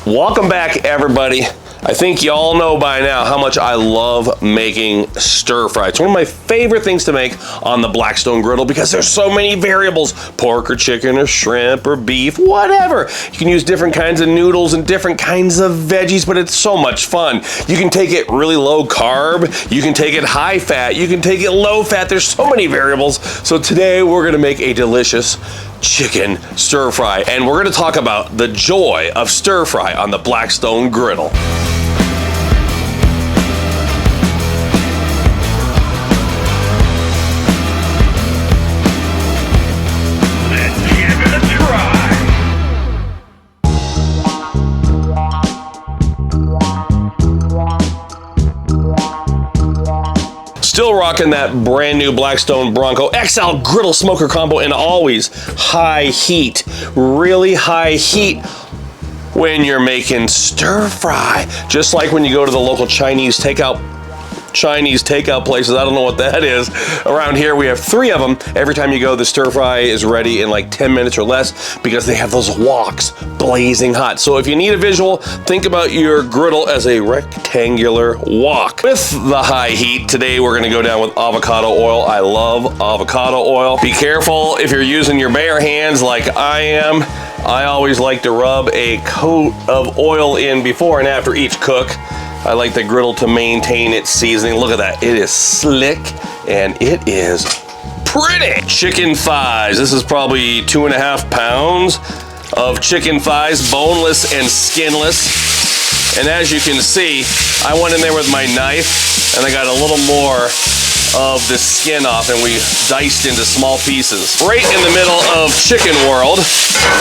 Welcome back, everybody. I think you all know by now how much I love making stir fry. It's one of my favorite things to make on the Blackstone Griddle because there's so many variables. Pork or chicken or shrimp or beef, whatever. You can use different kinds of noodles and different kinds of veggies, but it's so much fun. You can take it really low carb, you can take it high fat, you can take it low fat. There's so many variables. So today we're gonna make a delicious chicken stir fry, and we're gonna talk about the joy of stir fry on the Blackstone Griddle. Still rocking that brand new Blackstone Bronco XL griddle smoker combo, and always high heat, really high heat when you're making stir fry. Just like when you go to the local Chinese takeout places. I don't know what that is. Around here we have 3 of them. Every time you go, the stir fry is ready in like 10 minutes or less because they have those woks blazing hot. So if you need a visual, think about your griddle as a rectangular wok. With the high heat, today we're gonna go down with avocado oil. I love avocado oil. Be careful if you're using your bare hands like I am. I always like to rub a coat of oil in before and after each cook. I like the griddle to maintain its seasoning. Look at that, it is slick and it is pretty. Chicken thighs, this is probably 2.5 pounds of chicken thighs, boneless and skinless. And as you can see, I went in there with my knife and I got a little more of the skin off, and we diced into small pieces. Right in the middle of chicken world,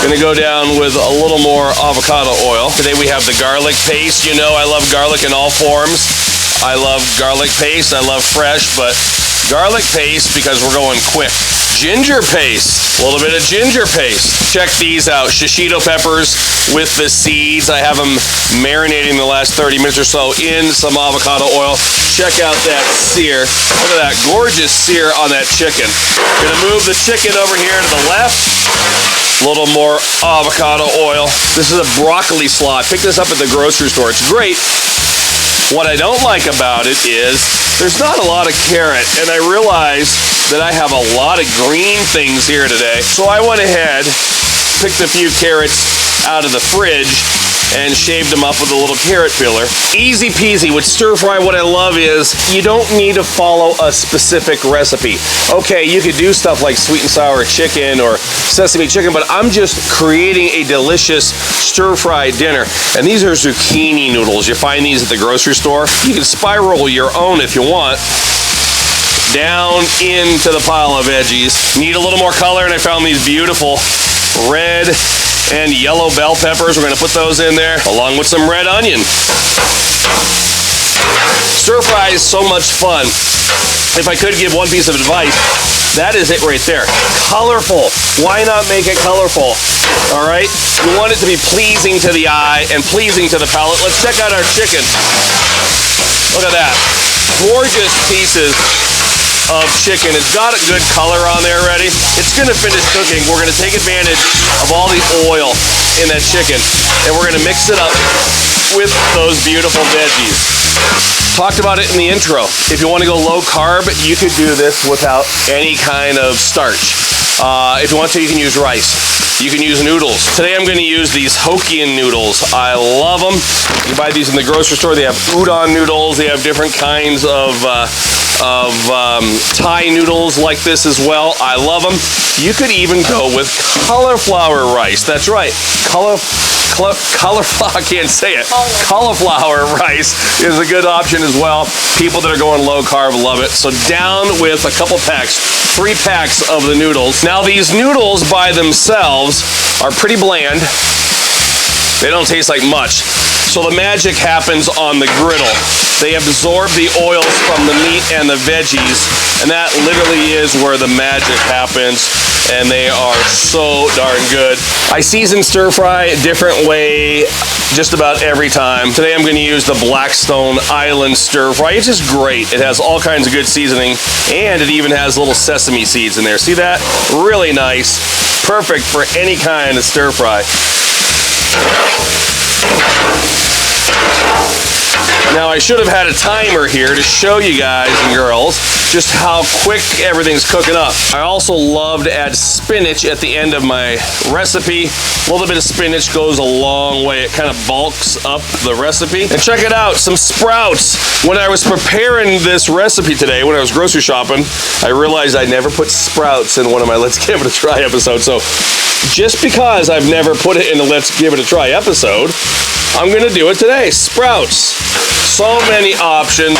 gonna go down with a little more avocado oil. Today we have the garlic paste. You know I love garlic in all forms. I love garlic paste, I love fresh, but garlic paste because we're going quick. Ginger paste, a little bit of ginger paste. Check these out, shishito peppers with the seeds. I have them marinating the last 30 minutes or so in some avocado oil. Check out that sear. Look at that gorgeous sear on that chicken. Gonna move the chicken over here to the left. A little more avocado oil. This is a broccoli slaw. I picked this up at the grocery store. It's great. What I don't like about it is there's not a lot of carrot, and I realize that I have a lot of green things here today. So I went ahead, picked a few carrots out of the fridge, and shaved them up with a little carrot peeler. Easy peasy. With stir fry, what I love is you don't need to follow a specific recipe. Okay, you could do stuff like sweet and sour chicken or sesame chicken, but I'm just creating a delicious stir fry dinner. And these are zucchini noodles. You find these at the grocery store. You can spiral your own if you want. Down into the pile of veggies. Need a little more color, and I found these beautiful red and yellow bell peppers. We're gonna put those in there along with some red onion. Stir fry is so much fun. If I could give one piece of advice, that is it right there. Colorful. Why not make it colorful? All right? You want it to be pleasing to the eye and pleasing to the palate. Let's check out our chicken. Look at that. Gorgeous pieces of chicken. It's got a good color on there already. It's gonna finish cooking. We're gonna take advantage of all the oil in that chicken, and we're gonna mix it up with those beautiful veggies. Talked about it in the intro. If you wanna go low carb, you could do this without any kind of starch. If you want to, you can use rice. You can use noodles. Today I'm going to use these Hokkien noodles. I love them. You buy these in the grocery store. They have udon noodles. They have different kinds of Thai noodles like this as well. I love them. You could even go with cauliflower rice. That's right. Cauliflower, I can't say it. Cauliflower rice is a good option as well. People that are going low carb love it. So down with a couple packs, 3 packs of the noodles. Now these noodles by themselves are pretty bland. They don't taste like much. So the magic happens on the griddle. They absorb the oils from the meat and the veggies, and that literally is where the magic happens, and they are so darn good. I season stir fry a different way just about every time. Today I'm going to use the Blackstone Island stir fry. It's just great. It has all kinds of good seasoning, and it even has little sesame seeds in there. See that? Really nice. Perfect for any kind of stir fry. Now I should have had a timer here to show you guys and girls just how quick everything's cooking up. I also love to add spinach at the end of my recipe. A little bit of spinach goes a long way. It kind of bulks up the recipe. And check it out, some sprouts. When I was preparing this recipe today, when I was grocery shopping, I realized I never put sprouts in one of my Let's Give It a Try episodes. So just because I've never put it in the Let's Give It a Try episode, I'm gonna do it today. Sprouts. So many options.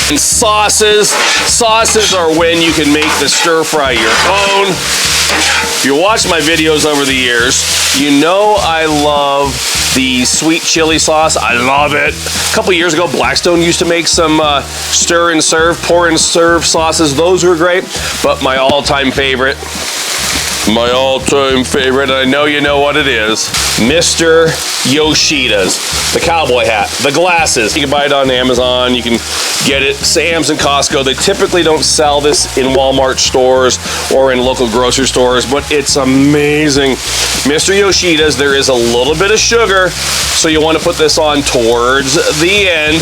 And sauces. Sauces are when you can make the stir fry your own. If you watch my videos over the years, you know I love the sweet chili sauce. I love it. A couple years ago, Blackstone used to make some stir and serve, pour and serve sauces. Those were great. But my all-time favorite, and I know you know what it is, Mr. Yoshida's. The cowboy hat, the glasses. You can buy it on Amazon. You can get it Sam's and Costco. They typically don't sell this in Walmart stores or in local grocery stores, but it's amazing. Mr. Yoshida's, there is a little bit of sugar, so you want to put this on towards the end.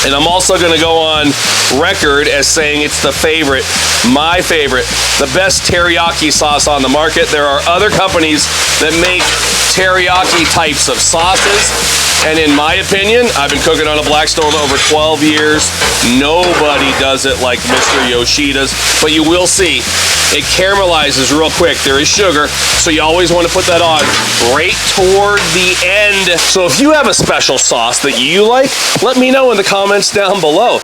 And I'm also going to go on record as saying it's the favorite, my favorite, the best teriyaki sauce on the market. There are other companies that make teriyaki types of sauces. And in my opinion, I've been cooking on a Blackstone over 12 years. Nobody does it like Mr. Yoshida's, but you will see it caramelizes real quick. There is sugar, so you always want to put that on right toward the end. So if you have a special sauce that you like, let me know in the comments down below.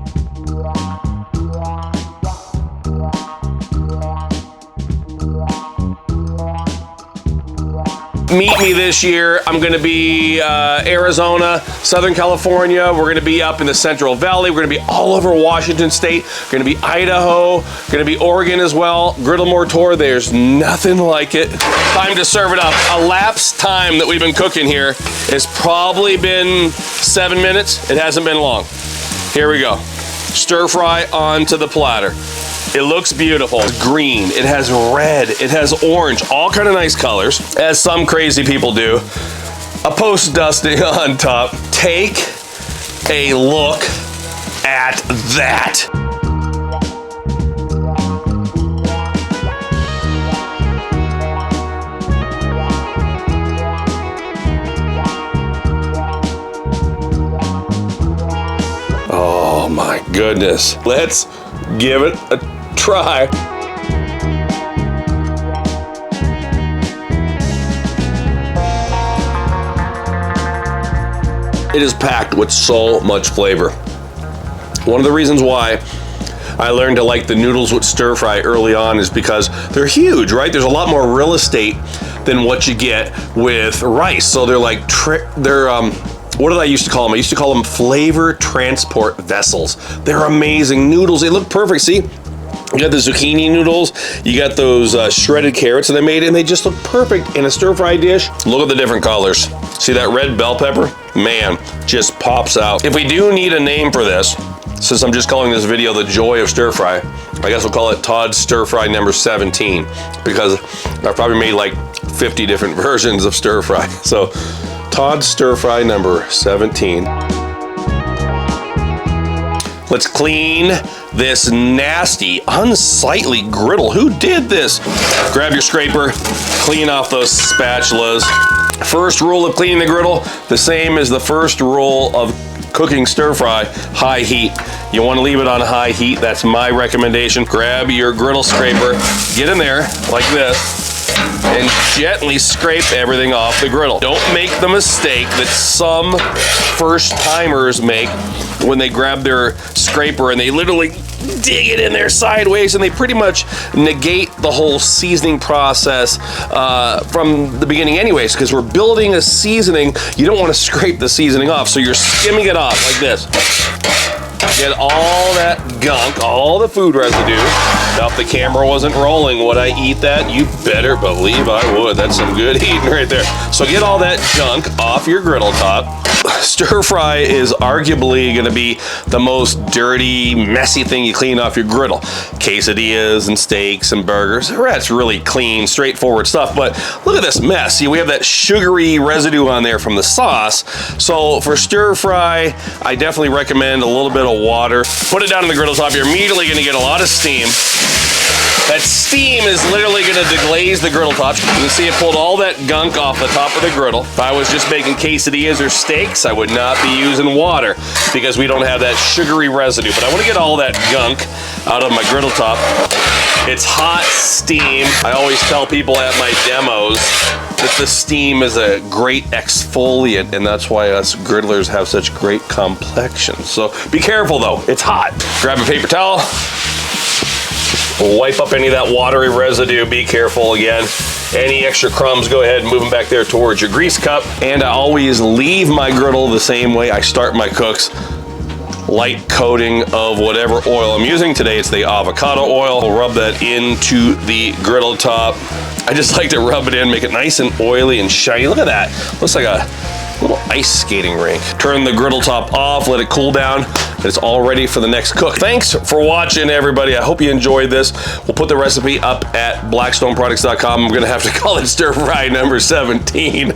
Meet me this year. I'm gonna be Arizona, Southern California. We're gonna be up in the Central Valley. We're gonna be all over Washington State. We're gonna be Idaho, gonna be Oregon as well. Griddle More Tour, there's nothing like it. Time to serve it up. Elapsed time that we've been cooking here has probably been 7 minutes. It hasn't been long. Here we go. Stir fry onto the platter. It looks beautiful. It's green, it has red, it has orange, all kind of nice colors, as some crazy people do. A post dusting on top. Take a look at that. Oh my goodness. Let's give it a try. It is packed with so much flavor. One of the reasons why I learned to like the noodles with stir fry early on is because they're huge, right? There's a lot more real estate than what you get with rice. So they're like, what did I used to call them? I used to call them flavor transport vessels. They're amazing noodles. They look perfect. See, you got the zucchini noodles, you got those shredded carrots that I made, and they just look perfect in a stir-fry dish. Look at the different colors. See that red bell pepper? Man, just pops out. If we do need a name for this, since I'm just calling this video the joy of stir-fry, I guess we'll call it Todd's Stir-Fry number 17, because I've probably made like 50 different versions of stir-fry. So Todd's Stir-Fry number 17. Let's clean this nasty, unsightly griddle. Who did this? Grab your scraper, clean off those spatulas. First rule of cleaning the griddle, the same as the first rule of cooking stir-fry, high heat. You want to leave it on high heat. That's my recommendation. Grab your griddle scraper, get in there like this, and gently scrape everything off the griddle. Don't make the mistake that some first-timers make when they grab their scraper and they literally dig it in there sideways, and they pretty much negate the whole seasoning process from the beginning anyways, because we're building a seasoning. You don't want to scrape the seasoning off, so you're skimming it off like this. Get all that gunk, all the food residue. Now, if the camera wasn't rolling, would I eat that? You better believe I would. That's some good eating right there. So get all that junk off your griddle top. Stir fry is arguably gonna be the most dirty, messy thing you clean off your griddle. Quesadillas and steaks and burgers, that's really clean, straightforward stuff, but look at this mess. See, we have that sugary residue on there from the sauce. So for stir fry, I definitely recommend a little bit of water. Put it down on the griddle top, you're immediately gonna get a lot of steam. That steam is literally gonna deglaze the griddle top. You can see it pulled all that gunk off the top of the griddle. If I was just making quesadillas or steaks, I would not be using water because we don't have that sugary residue. But I wanna get all that gunk out of my griddle top. It's hot steam. I always tell people at my demos that the steam is a great exfoliant, and that's why us griddlers have such great complexions. So be careful though, it's hot. Grab a paper towel. Wipe up any of that watery residue. Be careful again. Any extra crumbs, go ahead and move them back there towards your grease cup. And I always leave my griddle the same way I start my cooks. Light coating of whatever oil I'm using. Today it's the avocado oil. We'll rub that into the griddle top. I just like to rub it in, make it nice and oily and shiny. Look at that. Looks like a little ice skating rink. Turn the griddle top off, let it cool down. It's all ready for the next cook. Thanks for watching, everybody. I hope you enjoyed this. We'll put the recipe up at blackstoneproducts.com. I'm gonna have to call it stir fry number 17.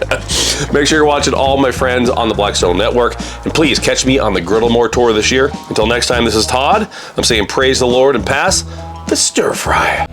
Make sure you're watching all my friends on the Blackstone Network. And please catch me on the Griddle More Tour this year. Until next time, this is Todd. I'm saying praise the Lord and pass the stir fry.